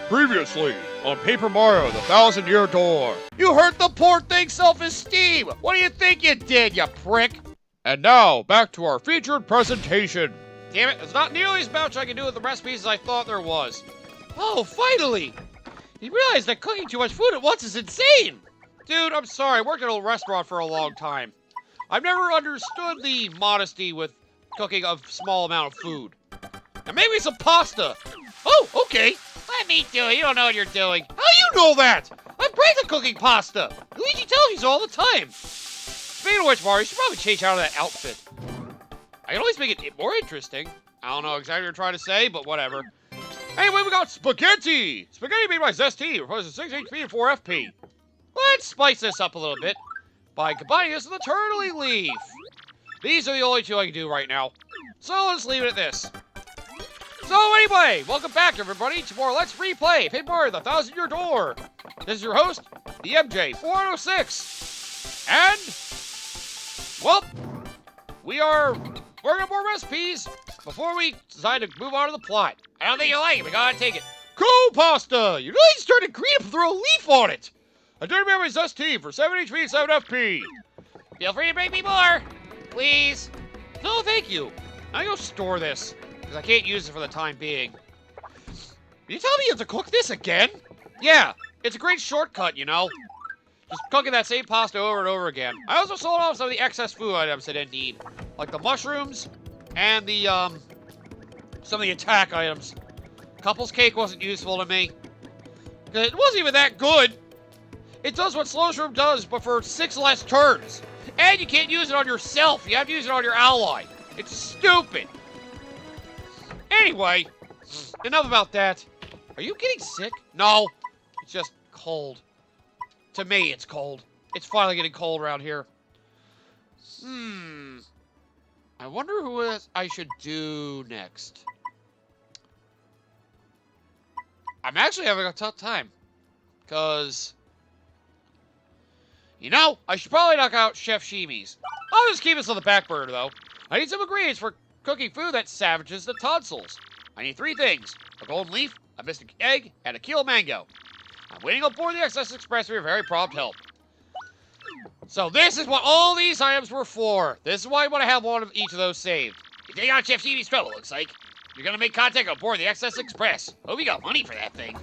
Previously on Paper Mario, the 1,000-Year Door. You hurt the poor thing's self-esteem! What do you think you did, you prick? And now, back to our featured presentation. Damn it, it's not nearly as much I can do with the recipes as I thought there was. Oh, finally! You realize that cooking too much food at once is insane! Dude, I'm sorry, I worked at a restaurant for a long time. I've never understood the modesty with cooking a small amount of food. And maybe some pasta. Oh, okay. Let me do it. You don't know what you're doing. How do you know that? I'm great at cooking pasta. Luigi tells me so all the time. Speaking of which, Mario, you should probably change out of that outfit. I can always make it more interesting. I don't know exactly what you're trying to say, but whatever. Anyway, we got spaghetti. Spaghetti made by Zesty. Replaces 6 HP and 4 FP. Let's spice this up a little bit by combining this with the turtley leaf. These are the only two I can do right now. So let's leave it at this. So anyway, welcome back everybody to more Let's Replay Paper Mario, the 1,000-Year Door. This is your host, the MJ406. And, well, we are working on more recipes before we decide to move on to the plot. I don't think you like it, we gotta take it. Cool pasta! Your legs turning green if you throw a leaf on it! I do remember his ST for 7 HP and 7 FP. Feel free to bring me more, please. No, thank you. I'm gonna go store this, because I can't use it for the time being. You tell me you have to cook this again? Yeah, it's a great shortcut, you know. Just cooking that same pasta over and over again. I also sold off some of the excess food items I didn't need, like the mushrooms and the, some of the attack items. Couple's cake wasn't useful to me. It wasn't even that good. It does what Slow Shroom does, but for 6 less turns. And you can't use it on yourself. You have to use it on your ally. It's stupid. Anyway, enough about that. Are you getting sick? No, it's just cold. To me, it's cold. It's finally getting cold around here. I wonder who I should do next. I'm actually having a tough time. Because, you know, I should probably knock out Chef Shimi's. I'll just keep this on the back burner, though. I need some ingredients for cooking food that savages the tonsils. I need 3 things. A golden leaf, a mystic egg, and a kilo mango. I'm waiting on board the Excess Express for your very prompt help. So this is what all these items were for. This is why I want to have one of each of those saved. You take out Chef Shimi's trouble, looks like. You're gonna make contact on board the Excess Express. Hope you got money for that thing.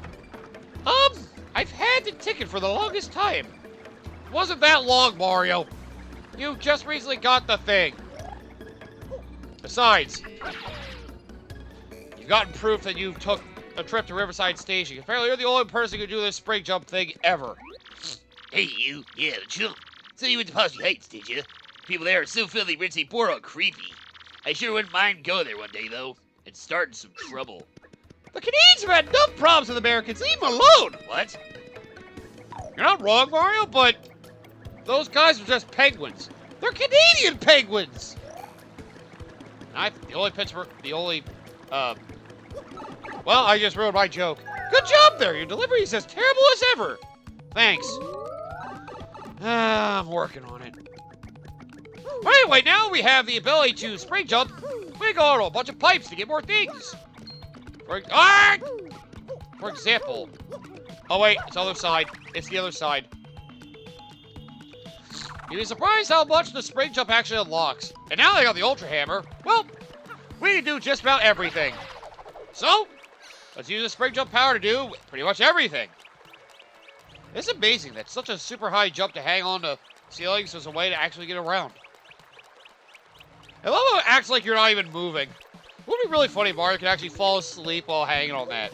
I've had the ticket for the longest time. It wasn't that long, Mario. You just recently got the thing. Besides, you've gotten proof that you took a trip to Riverside Station. Apparently, you're the only person who can do this spring jump thing ever. Hey, you. Yeah, the chump. So you went to Posse Heights, did you? People there are so filthy, ritzy, poor, and creepy. I sure wouldn't mind going there one day, though, and starting some trouble. The Canadians have had enough problems with Americans. Leave them alone. What? You're not wrong, Mario, but those guys are just penguins. They're Canadian penguins. Well, I just ruined my joke. Good job there. Your delivery is as terrible as ever. Thanks. I'm working on it. But anyway, now we have the ability to spring jump. We go on a bunch of pipes to get more things. For example. Oh wait, it's the other side. It's the other side. You'd be surprised how much the spring jump actually unlocks. And now they got the Ultra Hammer. Well, we can do just about everything. So, let's use the spring jump power to do pretty much everything. It's amazing that such a super high jump to hang on to ceilings is a way to actually get around. I love how it acts like you're not even moving. It would be really funny if Mario could actually fall asleep while hanging on that.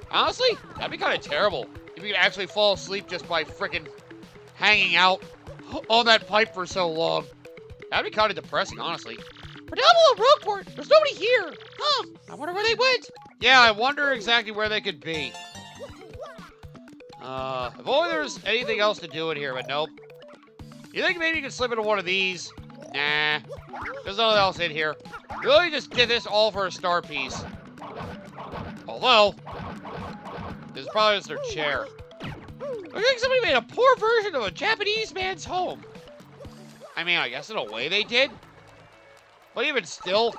Honestly, that'd be kind of terrible. If you could actually fall asleep just by frickin' hanging out on that pipe for so long. That'd be kind of depressing, honestly. We're down below Rogueport. There's nobody here. I wonder where they went. Yeah, I wonder exactly where they could be. If only there's anything else to do in here, but nope. You think maybe you could slip into one of these? Nah. There's nothing else in here. Really just did this all for a star piece. Although, this is probably just their chair. Looks like somebody made a poor version of a Japanese man's home. I mean, I guess in a way they did. But even still,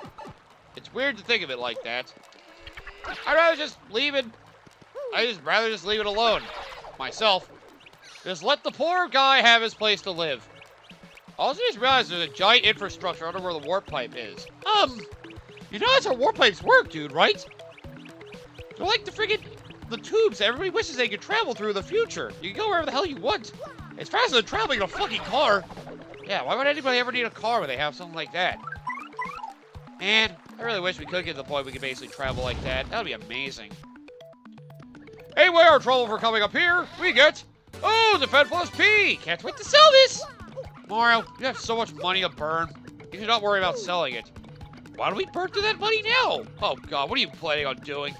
it's weird to think of it like that. I'd rather just leave it I just rather just leave it alone. Myself. Just let the poor guy have his place to live. Also just realized there's a giant infrastructure under where the warp pipe is. You know that's how warp pipes work, dude, right? They're like the tubes that everybody wishes they could travel through in the future. You can go wherever the hell you want. It's faster than traveling in a fucking car. Yeah, why would anybody ever need a car when they have something like that? Man, I really wish we could get to the point we could basically travel like that. That would be amazing. Anyway, our trouble for coming up here, we get... Oh, the Fed Plus P! Can't wait to sell this! Mario, you have so much money to burn. You should not worry about selling it. Why don't we burn through that money now? Oh god, what are you planning on doing?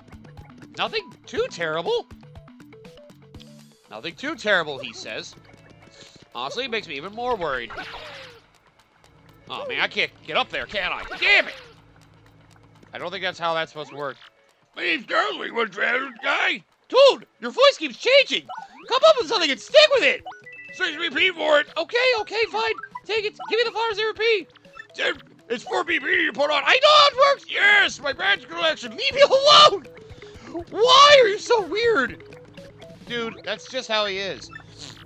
Nothing too terrible. Nothing too terrible, he says. Honestly, it makes me even more worried. Oh man, I can't get up there, can I? Damn it! I don't think that's how that's supposed to work. My name's Darling, what's the guy? Dude, your voice keeps changing! Come up with something and stick with it! 6BP for it! Okay, fine. Take it. Give me the Flower Zero P. It's 4BP you put on. I know how it works! Yes! My badge collection! Leave me alone! Why are you so weird? Dude, that's just how he is.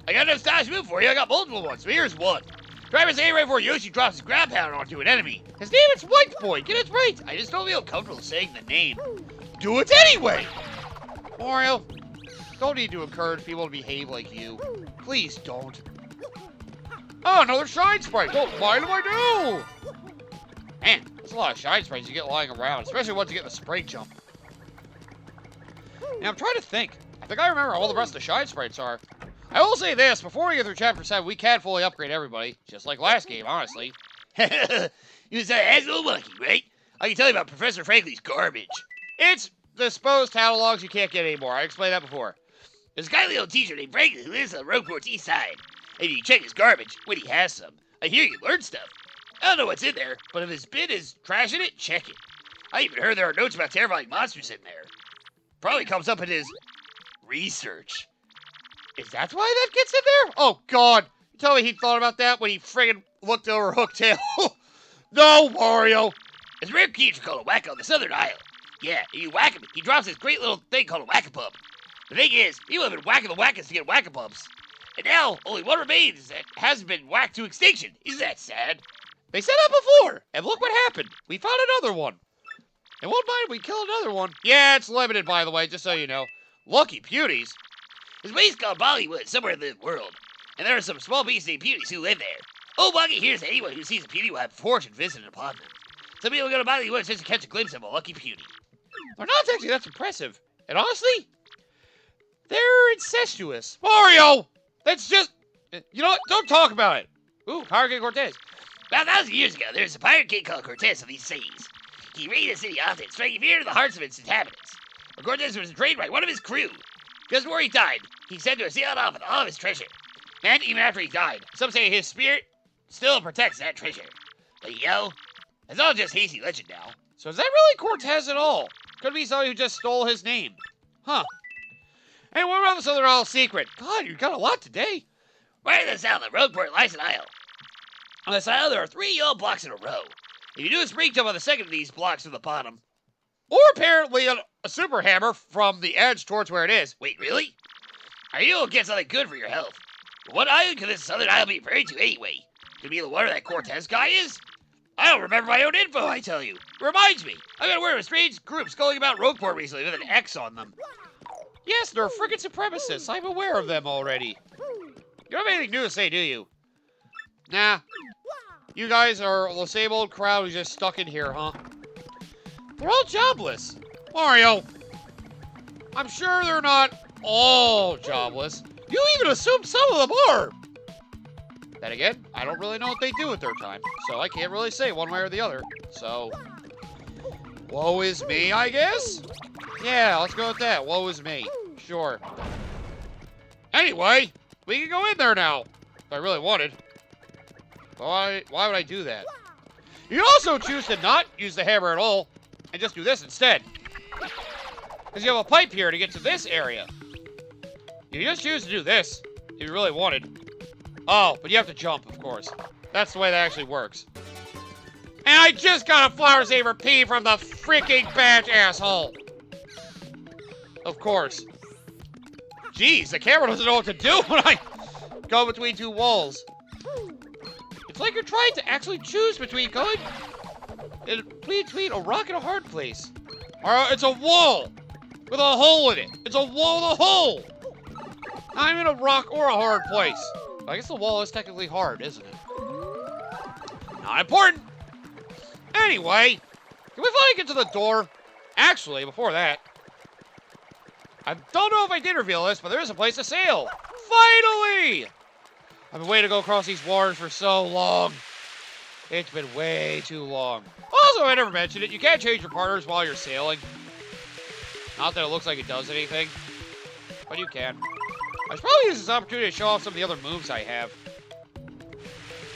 I got an stylish move for you. I got multiple ones. So here's one. Try this A right before Yoshi drops his grab pound onto an enemy. His name is White Boy. Get it right. I just don't feel comfortable saying the name. Do it anyway! Mario, don't need to encourage people to behave like you. Please don't. Oh, another Shine Sprite. What do I do? Man, there's a lot of Shine Sprites you get lying around, especially once you get the Spring Jump. Now, I'm trying to think. I think I remember all the rest of the Shine Sprites are. I will say this, before we get through Chapter 7, we can fully upgrade everybody, just like last game, honestly. You was that asshole monkey, right? I can tell you about Professor Franklin's garbage. It's disposed catalogs you can't get anymore. I explained that before. There's a kindly old teacher named Franklin who lives on Rogueport's east side. If you check his garbage, when he has some, I hear you learn stuff. I don't know what's in there, but if his bin is trash in it, check it. I even heard there are notes about terrifying monsters in there. Probably comes up in his research. Is that why that gets in there? Oh, God. You tell me he thought about that when he friggin' looked over Hooktail. No, Mario. There's a rare creature called a whack on the southern isle. Yeah, if you whack him, he drops this great little thing called a whack-a-pump. The thing is, people have been whacking the whackers to get whack-a-pumps. And now, only one remains that hasn't been whacked to extinction. Isn't that sad? They said that before, and look what happened. We found another one. And won't mind if we kill another one. Yeah, it's limited, by the way, just so you know. Lucky Beauties. There's a place called Bollywood somewhere in the world. And there are some small beasts named Beauties who live there. Oh, Buggy hears that anyone who sees a beauty will have fortune visited upon them. Some people go to Bollywood just to catch a glimpse of a lucky beauty. They're not actually that's impressive. And honestly, they're incestuous. Mario! That's just... You know what? Don't talk about it. Ooh, Pirate King Cortez. About 1,000 years ago, there was a pirate king called Cortez of these seas. He raided the city often, striking fear to the hearts of its inhabitants. But Cortez was betrayed by one of his crew. Just before he died, he said to have sailed off with all of his treasure. And even after he died, some say his spirit still protects that treasure. But you know, it's all just hazy legend now. So is that really Cortez at all? Could be somebody who just stole his name. Huh. Hey, what about the Southern Isle secret? God, you got a lot today. Right in the south of Rogueport lies an isle. On this isle, there are 3 yellow blocks in a row. If you do a spring jump on the second of these blocks from the bottom, or apparently a super hammer from the edge towards where it is. Wait, really? Are you going to get something good for your health? What island could this southern isle be referring to anyway? Could it be the one where that Cortez guy is? I don't remember my own info, I tell you. Reminds me, I've been aware of a strange group skulking about Rogueport recently with an X on them. Yes, they're freaking supremacists. I'm aware of them already. You don't have anything new to say, do you? Nah. You guys are the same old crowd who's just stuck in here, huh? They're all jobless. Mario, I'm sure they're not all jobless. You even assume some of them are. Then again, I don't really know what they do with their time, so I can't really say one way or the other. So, woe is me, I guess? Yeah, let's go with that. Woe is me. Sure. Anyway, we can go in there now. If I really wanted. Why would I do that? You can also choose to not use the hammer at all and just do this instead. Because you have a pipe here to get to this area. You just choose to do this if you really wanted. Oh, but you have to jump, of course. That's the way that actually works. And I just got a Flower Saver P from the freaking badge asshole. Of course. Jeez, the camera doesn't know what to do when I go between two walls. It's like you're trying to actually choose between going between a rock and a hard place. It's a wall with a hole in it. It's a wall with a hole. Not even a rock or a hard place. I guess the wall is technically hard, isn't it? Not important. Anyway, can we finally get to the door? Actually, before that, I don't know if I did reveal this, but there is a place to sail. Finally! I've been waiting to go across these waters for so long. It's been way too long. Also, I never mentioned it, you can't change your partners while you're sailing. Not that it looks like it does anything, but you can. I should probably use this opportunity to show off some of the other moves I have.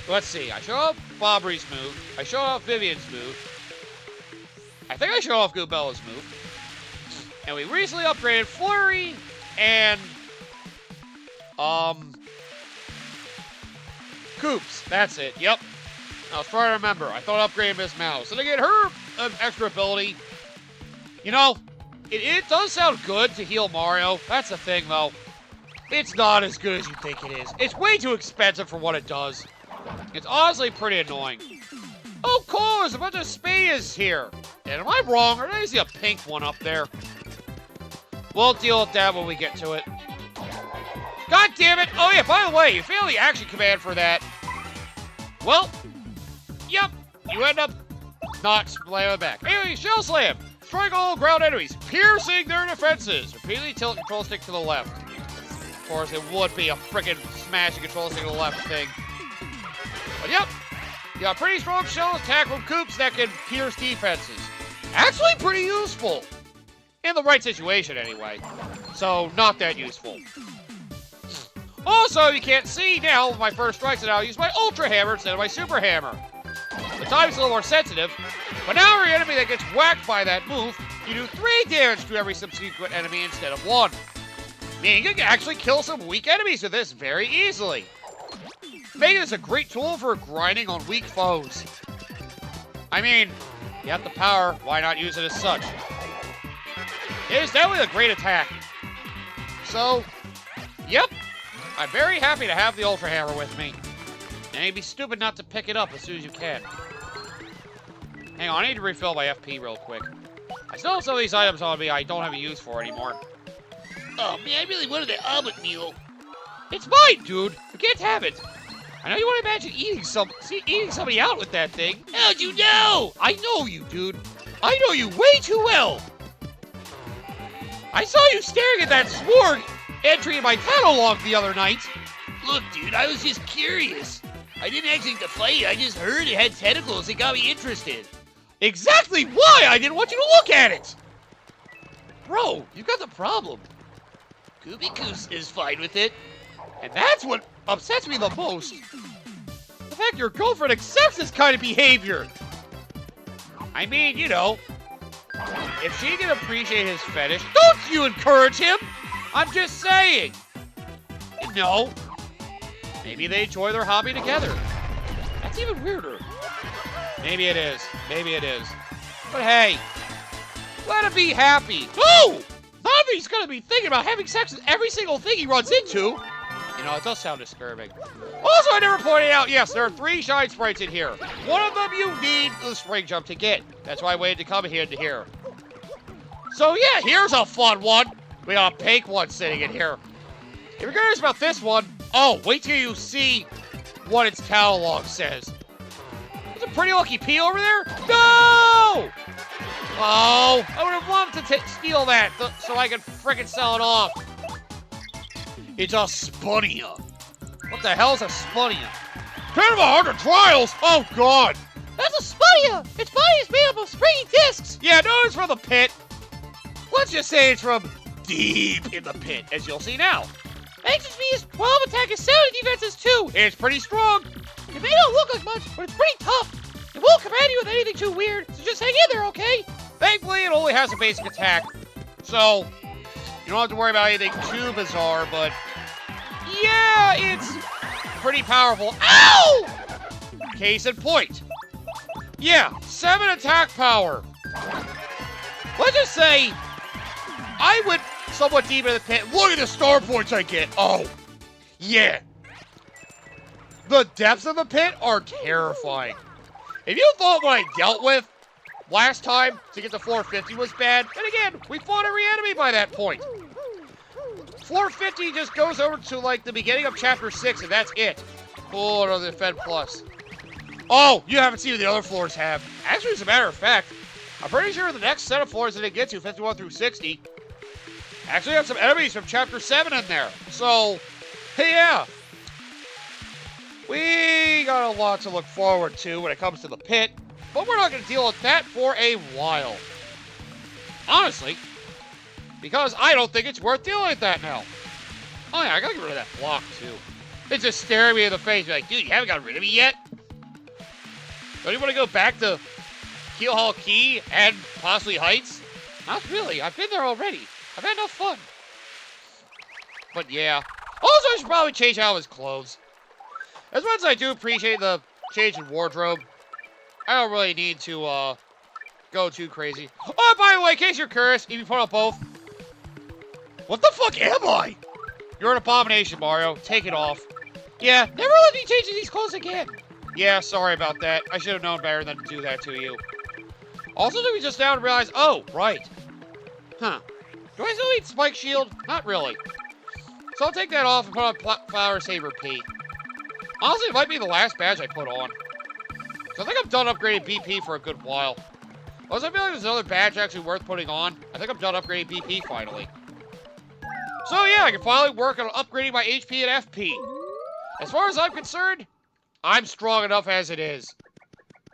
Let's see, I show off Bobbery's move, I show off Vivian's move, I think I show off Goobella's move, and we recently upgraded Flurry and, Coops, that's it, yep. I was trying to remember, I thought upgrading Miss Mouse, and to get her extra ability, you know, it does sound good to heal Mario, that's the thing though. It's not as good as you think it is. It's way too expensive for what it does. It's honestly pretty annoying. Oh, cool, there's a bunch of Spadias here. And am I wrong, or did I see a pink one up there? We'll deal with that when we get to it. God damn it! Oh yeah, by the way, you fail the action command for that. Well, yep, you end up not slamming back. Anyway, Shell Slam. Strike all ground enemies, piercing their defenses. Repeatedly tilt control stick to the left. Of course, it would be a frickin' smashing control stick to the left thing. But yep, you got a pretty strong shell attack from Koops that can pierce defenses. Actually pretty useful. In the right situation, anyway. So, not that useful. Also, you can't see now with my first strikes, and I'll use my Ultra Hammer instead of my Super Hammer. The time's a little more sensitive, but now every enemy that gets whacked by that move, you do 3 damage to every subsequent enemy instead of 1. Meaning you can actually kill some weak enemies with this very easily. Making this a great tool for grinding on weak foes. I mean, you have the power, why not use it as such? It is definitely a great attack. So, yep, I'm very happy to have the Ultra Hammer with me. And you'd be stupid not to pick it up as soon as you can. Hang on, I need to refill my FP real quick. I still have some of these items on me I don't have a use for anymore. Oh man, I really wanted that omelet meal. It's mine, dude. You can't have it. I know you want to imagine eating somebody out with that thing. How'd you know? I know you, dude. I know you way too well. I saw you staring at that sword entry in my catalog the other night. Look, dude, I was just curious. I didn't actually get to fight it. I just heard it had tentacles. It got me interested. Exactly why I didn't want you to look at it. Bro, you got the problem. Kooby Koos is fine with it. And that's what upsets me the most. The fact your girlfriend accepts this kind of behavior. I mean, you know, if she can appreciate his fetish, don't you encourage him. I'm just saying. You know, maybe they enjoy their hobby together. That's even weirder. Maybe it is. Maybe it is. But hey, let him be happy. No! Not that he's gonna be thinking about having sex with every single thing he runs into. You know, it does sound disturbing. Also, I never pointed out, yes, there are 3 shine sprites in here. One of them you need the spring jump to get. That's why I waited to come here to here. So yeah, here's a fun one. We got a pink one sitting in here. If you're curious about this one, oh, wait till you see what its catalog says. There's a pretty lucky P over there. No! Oh, I would have loved to steal that so I could frickin' sell it off. It's a Spunnia. What the hell is a Spunnia? 10 of 100 trials! Oh, God! That's a Spunnia! Its body is made up of springy discs! Yeah, no, it's from the pit. Let's just say it's from deep in the pit, as you'll see now. HP is 12 attack and 70 defenses too! It's pretty strong. It may not look like much, but it's pretty tough. It won't command you with anything too weird, so just hang in there, okay? Thankfully, it only has a basic attack, so you don't have to worry about anything too bizarre, but yeah, it's pretty powerful. Ow! Case in point. Yeah, 7 attack power. Let's just say I would somewhat deep in the pit. Look at the star points I get. Oh, yeah. The depths of the pit are terrifying. If you thought what I dealt with last time to get to floor 50 was bad, then again, we fought every enemy by that point. Floor 50 just goes over to, like, the beginning of Chapter 6, and that's it. Oh, another Fed Plus. Oh, you haven't seen what the other floors have. Actually, as a matter of fact, I'm pretty sure the next set of floors that they get to, 51 through 60, actually have some enemies from Chapter 7 in there. So, yeah. We got a lot to look forward to when it comes to the pit, but we're not going to deal with that for a while. Honestly, because I don't think it's worth dealing with that now. Oh yeah, I gotta get rid of that block too. It's just staring me in the face like, dude, you haven't got rid of me yet? Don't you want to go back to Keel Hall Key and possibly Heights? Not really, I've been there already. I've had enough fun. But yeah. Also, I should probably change out his clothes. As much as I do appreciate the change in wardrobe, I don't really need to, go too crazy. Oh, by the way, in case you're curious, if you put on both, what the fuck am I? You're an abomination, Mario. Take it off. Yeah, never let me change these clothes again. Yeah, sorry about that. I should have known better than to do that to you. Also, did we just now realize, oh, right. Huh. Do I still need Spike Shield? Not really. So I'll take that off and put on Flower Saber P. Honestly, it might be the last badge I put on. So I think I'm done upgrading BP for a good while. Unless I feel like there's another badge actually worth putting on, I think I'm done upgrading BP finally. So yeah, I can finally work on upgrading my HP and FP. As far as I'm concerned, I'm strong enough as it is.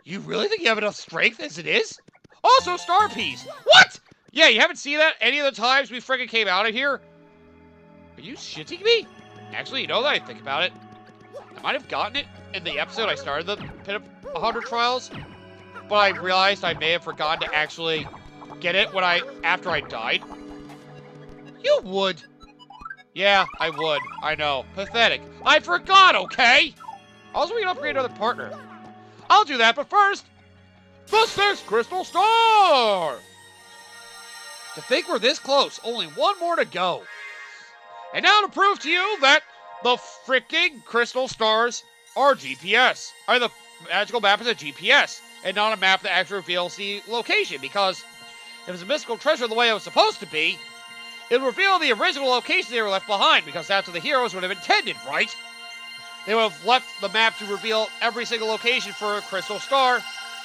You really think you have enough strength as it is? Also, Star Piece. What? Yeah, you haven't seen that any of the times we freaking came out of here? Are you shitting me? Actually, you know that I think about it. I might have gotten it in the episode I started the Pit of 100 Trials, but I realized I may have forgotten to actually get it after I died. You would. Yeah, I would. I know. Pathetic. I forgot, okay? Also, we can upgrade another partner. I'll do that, but first, the 6th Crystal Star! To think we're this close, only one more to go. And now to prove to you that the freaking Crystal Stars are GPS. The magical map is a GPS, and not a map that actually reveals the location, because if it's a mystical treasure the way it was supposed to be, it would reveal the original location they were left behind, because that's what the heroes would have intended, right? They would have left the map to reveal every single location for a Crystal Star,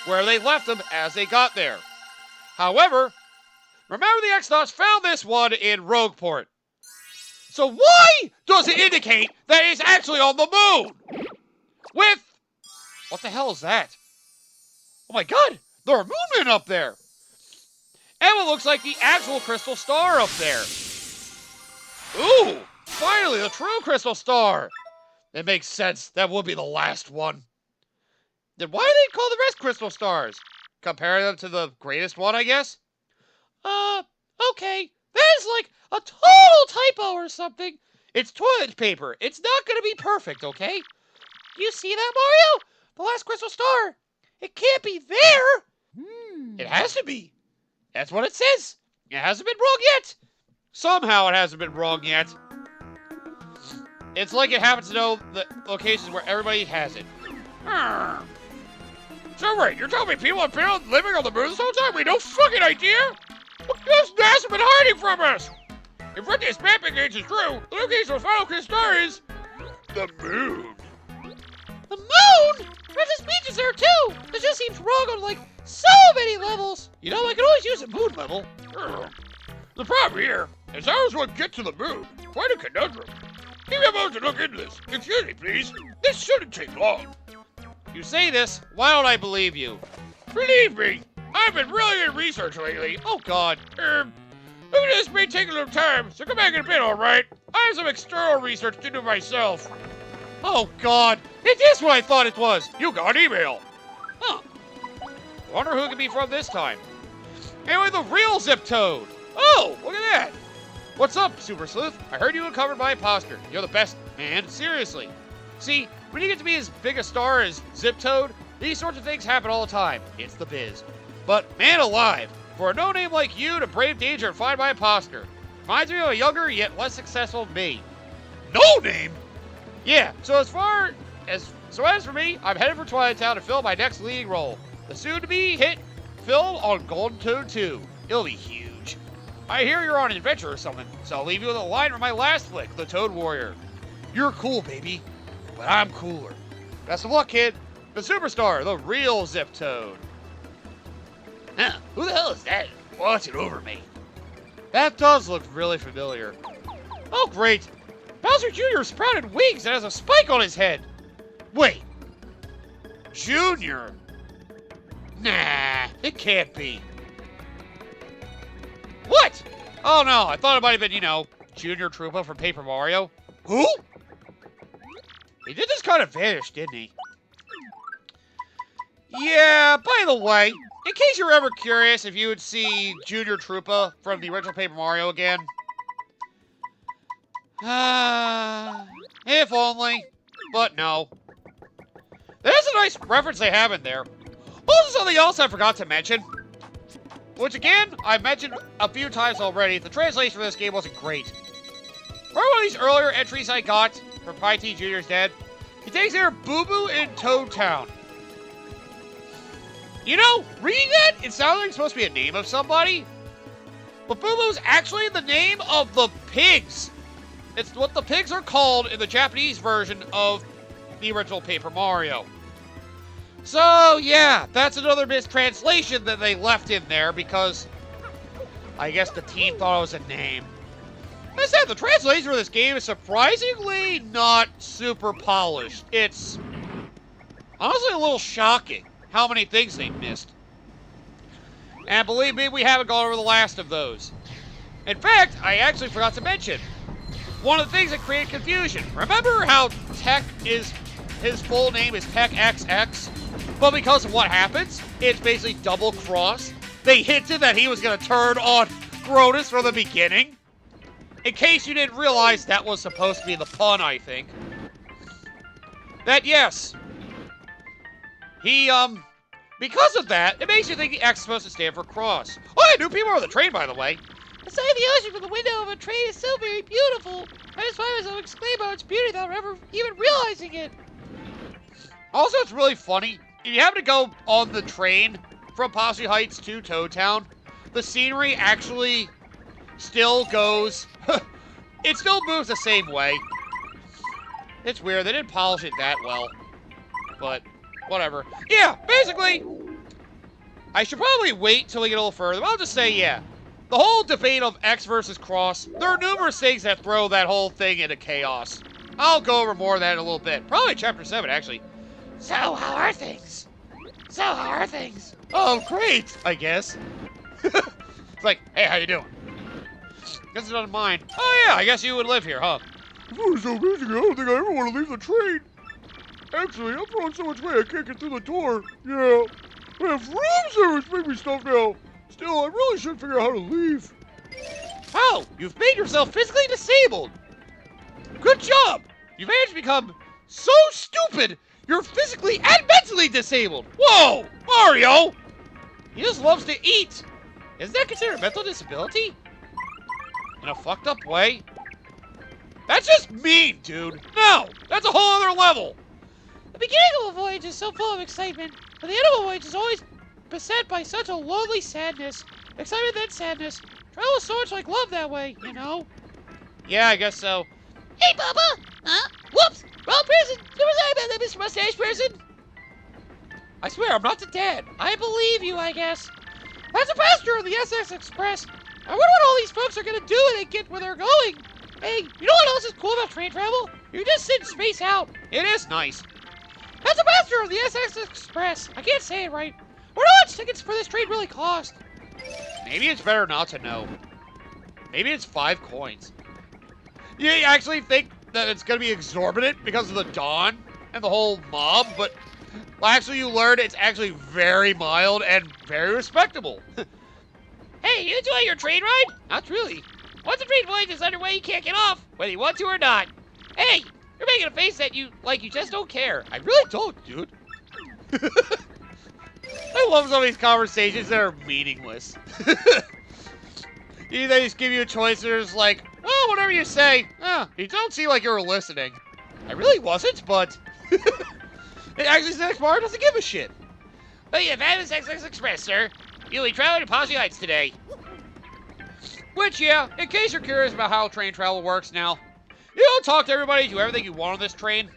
where they left them as they got there. However, remember the X-Nauts found this one in Rogueport. So why does it indicate that it's actually on the moon? With... what the hell is that? Oh my god, there are moonmen up there! And it looks like the actual Crystal Star up there. Ooh, finally, the true Crystal Star. It makes sense. That would be the last one. Then why do they call the rest Crystal Stars? Compare them to the greatest one, I guess? Okay. That is like a total typo or something. It's toilet paper. It's not gonna be perfect, okay? You see that, Mario? The last Crystal Star. It can't be there. It has to be. That's what it says. It hasn't been wrong yet. Somehow it hasn't been wrong yet. It's like it happens to know the locations where everybody has it. So wait, you're telling me people have been living on the moon this whole time? We have no fucking idea? What has NASA been hiding from us? If what this map indicates is true, the location of the final Crystal Star is the moon. The moon? Princess Peach is there too. It just seems wrong on like so many levels. You know, I could always use a moon level. The problem here is how does one get to the moon? Quite a conundrum. Maybe I'm about to look into this. Excuse me, please. This shouldn't take long. You say this, why don't I believe you? Believe me, I've been really in research lately. Oh, God. Look at this may take a little time, so come back in a bit, all right? I have some external research to do myself. Oh, God. It is what I thought it was. You got an email. Huh. Wonder who it could be from this time. Anyway, the real Zip Toad. Oh, look at that. What's up, Super Sleuth? I heard you uncovered my imposter. You're the best, man. Seriously. See, when you get to be as big a star as Zip Toad, these sorts of things happen all the time. It's the biz. But, man alive, for a no-name like you to brave danger and find my imposter, Reminds me of a younger yet less successful me. No name? Yeah, so as for me, I'm headed for Twilight Town to fill my next leading role. The soon-to-be hit film on Golden Toad 2. It'll be huge. I hear you're on an adventure or something, so I'll leave you with a line from my last flick, The Toad Warrior. You're cool, baby, but I'm cooler. Best of luck, kid. The superstar, the real Zip Toad. Huh, who the hell is that watching over me? That does look really familiar. Oh, great. Bowser Jr. sprouted wings and has a spike on his head. Wait. Junior? Nah, it can't be. What? Oh no, I thought it might have been, Junior Troopa from Paper Mario. Who? He did just kind of vanish, didn't he? Yeah, by the way, in case you're ever curious if you would see Junior Troopa from the original Paper Mario again. If only. But no. There's a nice reference they have in there. Also, something else I forgot to mention. Which, again, I've mentioned a few times already. The translation for this game wasn't great. Remember one of these earlier entries I got for Pi T Jr.'s Dead? He takes there Boo Boo in Toad Town. Reading that, it sounds like it's supposed to be a name of somebody. But Boo Boo's actually the name of the pigs. It's what the pigs are called in the Japanese version of the original Paper Mario. So, yeah, that's another mistranslation that they left in there because I guess the team thought it was a name. As I said, the translation for this game is surprisingly not super polished. It's honestly a little shocking how many things they missed. And believe me, we haven't gone over the last of those. In fact, I actually forgot to mention one of the things that created confusion. Remember how Tech is, his full name is Tech XX? But because of what happens, it's basically double cross. They hinted that he was going to turn on Grodus from the beginning. In case you didn't realize, that was supposed to be the pun, I think. That, yes. He, because of that, it makes you think the X is supposed to stand for cross. Oh, yeah, new people on the train, by the way. The sight of the ocean from the window of a train is so very beautiful. I just find myself exclaim about its beauty without ever even realizing it. Also, it's really funny. If you happen to go on the train from Posse Heights to Toad Town, the scenery actually still goes... it still moves the same way. It's weird. They didn't polish it that well. But, whatever. Yeah, basically, I should probably wait till we get a little further. But I'll just say, yeah. The whole debate of X versus Cross, there are numerous things that throw that whole thing into chaos. I'll go over more of that in a little bit. Probably Chapter 7, actually. So, how are things? Oh, great, I guess. It's like, hey, how you doing? Guess it's not mine. Oh, yeah, I guess you would live here, huh? It's so busy, I don't think I ever want to leave the train. Actually, I'm throwing so much weight I can't get through the door. Yeah. I have room service make me stuff now. Still, I really should figure out how to leave. Oh, you've made yourself physically disabled. Good job. You've managed to become so stupid, you're physically and mentally disabled. Whoa, Mario. He just loves to eat. Isn't that considered a mental disability? In a fucked up way? That's just mean, dude. No, that's a whole other level. The beginning of a voyage is so full of excitement, but the end of a voyage is always beset by such a lonely sadness. Excitement then sadness. Travel is so much like love that way, you know? Yeah, I guess so. Hey, Papa! Huh? Whoops! Wrong person! Never sorry about that, Mr. Mustache Person! I swear, I'm not the dad. I believe you, I guess. That's a passenger on the SS Express. I wonder what all these folks are gonna do when they get where they're going. Hey, you know what else is cool about train travel? You just sit and space out. It is nice. That's a passenger on the SS Express. I can't say it right. I wonder how much tickets for this train really cost. Maybe it's better not to know. Maybe it's 5 coins. You actually think that it's going to be exorbitant because of the Dawn and the whole mob, but actually you learn it's actually very mild and very respectable. Hey, you enjoy your train ride? Not really. Once a train voyage is underway, you can't get off, whether you want to or not. Hey, you're making a face at you like you just don't care. I really don't, dude. I love some of these conversations that are meaningless. They just give you a choice, and there's like, well, whatever you say. You don't seem like you were listening. I really wasn't, but... It actually says Mario doesn't give a shit. But yeah, Fabulous XX Express, sir. You'll be traveling to Posse Heights today. Which, yeah, in case you're curious about how train travel works now, you don't talk to everybody, do everything you want on this train.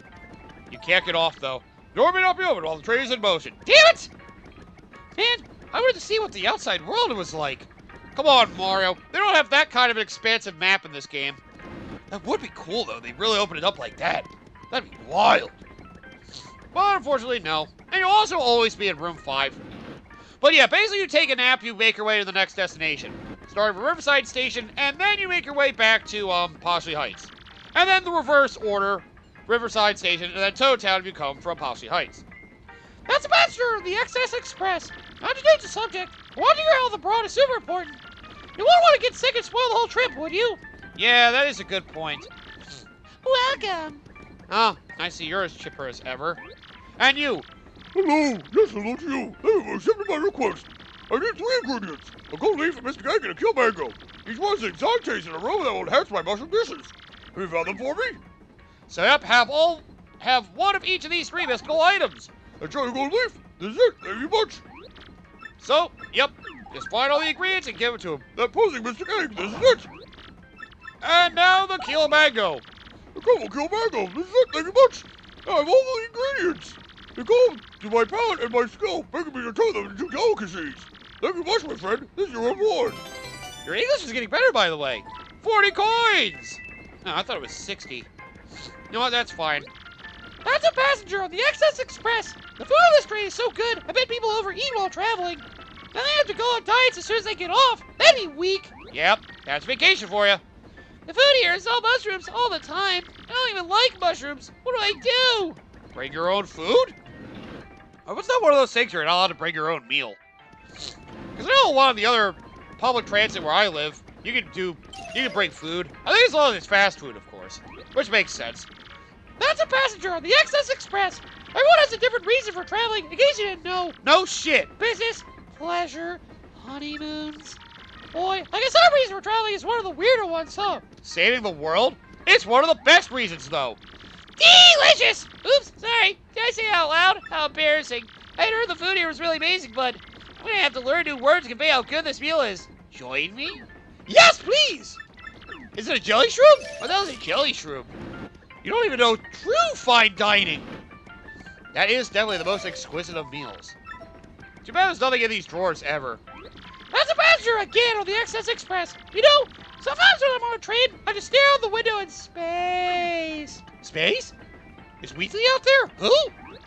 You can't get off, though. Door may not be open while the train is in motion. Damn it! Man, I wanted to see what the outside world was like. Come on, Mario. They don't have that kind of an expansive map in this game. That would be cool, though. They really open it up like that. That'd be wild. But unfortunately, no. And you'll also always be in room 5. But yeah, basically you take a nap, you make your way to the next destination. Starting from Riverside Station, and then you make your way back to, Posse Heights. And then the reverse order, Riverside Station, and then Toad Town if you come from Posse Heights. That's a passenger of the XS Express. Not to change the subject, I want to hear how the broad is super important. You wouldn't want to get sick and spoil the whole trip, would you? Yeah, that is a good point. Welcome. Oh, I see you're as chipper as ever. And you. Hello. Yes, hello to you. Thank you for accepting my request. I need 3 ingredients. A gold leaf, a Mr. Egg, and a kill mango. Each one's an exotic taste and aroma that will enhance my mushroom dishes. Have you found them for me? So yep, have one of each of these 3 mystical items. Enjoy your gold leaf. This is it. Thank you much. So, yep, just find all the ingredients and give it to him. That posing Mr. Egg. This is it. And now the Kilo Mango. The gold kill mango. This is it. Thank you much. I have all the ingredients. The gold to my palate and my skill, making me to turn them into delicacies. Thank you much, my friend. This is your reward. Your English is getting better, by the way. 40 coins! No, I thought it was 60. You know what, that's fine. That's a passenger on the XS Express. The food on this train is so good, I bet people overeat while traveling. Then they have to go on diets as soon as they get off. That'd be weak. Yep, that's vacation for you. The food here is all mushrooms all the time. I don't even like mushrooms. What do I do? Bring your own food? Or what's not one of those things you're not allowed to bring your own meal? Because I know a lot of the other public transit where I live, you can bring food. I think as long as it's fast food, of course. Which makes sense. That's a passenger on the XS Express. Everyone has a different reason for traveling, in case you didn't know. No shit! Business, pleasure, honeymoons. Boy, I guess our reason for traveling is one of the weirder ones, huh? Saving the world? It's one of the best reasons, though. Delicious! Oops, sorry. Did I say it out loud? How embarrassing. I had heard the food here was really amazing, but I'm gonna have to learn new words to convey how good this meal is. Join me? Yes, please! Is it a jelly shroom? What the hell is a jelly shroom? You don't even know true fine dining. That is definitely the most exquisite of meals. Too bad there's nothing in these drawers ever. That's a passenger again on the XS Express. You know, sometimes when I'm on a train, I just stare out the window in space. Space? Is Weasley out there? Who?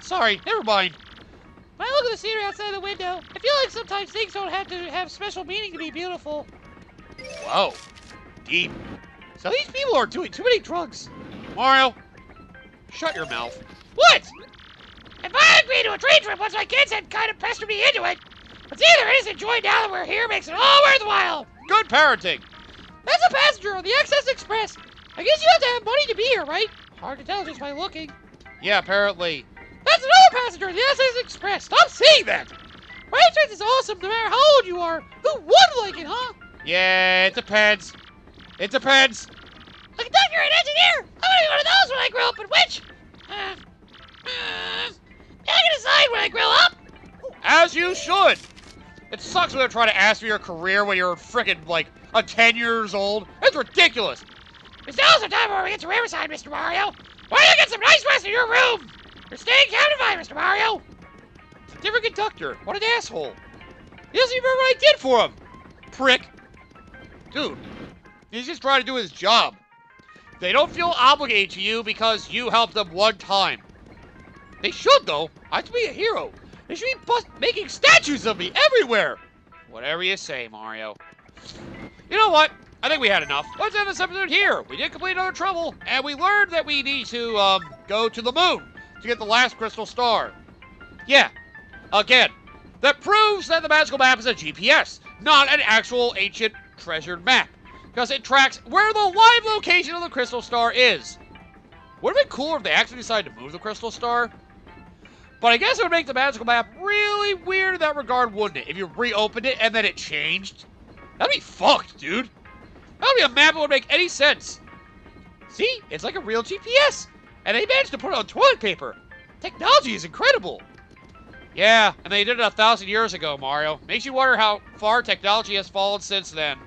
Sorry, never mind. When I look at the scenery outside the window, I feel like sometimes things don't have to have special meaning to be beautiful. Whoa. Deep. So these people are doing too many drugs. Mario, shut your mouth. What? If I agreed to a train trip once my kids had kind of pestered me into it, but see, there is a joy now that we're here makes it all worthwhile. Good parenting. That's a passenger on the XS Express. I guess you have to have money to be here, right? Hard to tell just by looking. Yeah, apparently. That's another passenger on the XS Express. Stop saying that. Train trips is awesome no matter how old you are. Who would like it, huh? Yeah, it depends. It depends. A conductor and engineer. I want to be one of those when I grow up, but which? I can decide when I grow up. As you should. It sucks when they're trying to ask for your career when you're frickin' like a 10 years old. It's ridiculous. It's now some time before we get to Riverside, Mr. Mario. Why don't you get some nice rest in your room? You're staying captivated, Mr. Mario. It's a different conductor. What an asshole. He doesn't even remember what I did for him. Prick. Dude, he's just trying to do his job. They don't feel obligated to you because you helped them one time. They should, though. I have to be a hero. They should be making statues of me everywhere. Whatever you say, Mario. You know what? I think we had enough. Let's end this episode here. We did complete another trouble, and we learned that we need to, go to the moon to get the last crystal star. Yeah. Again. That proves that the magical map is a GPS, not an actual ancient treasured map. Because it tracks where the live location of the crystal star is. Would it have been cooler if they actually decided to move the crystal star? But I guess it would make the magical map really weird in that regard, wouldn't it? If you reopened it and then it changed. That'd be fucked, dude. That'd be a map that would make any sense. See? It's like a real GPS. And they managed to put it on toilet paper. Technology is incredible. Yeah, and they did it 1,000 years ago, Mario. Makes you wonder how far technology has fallen since then.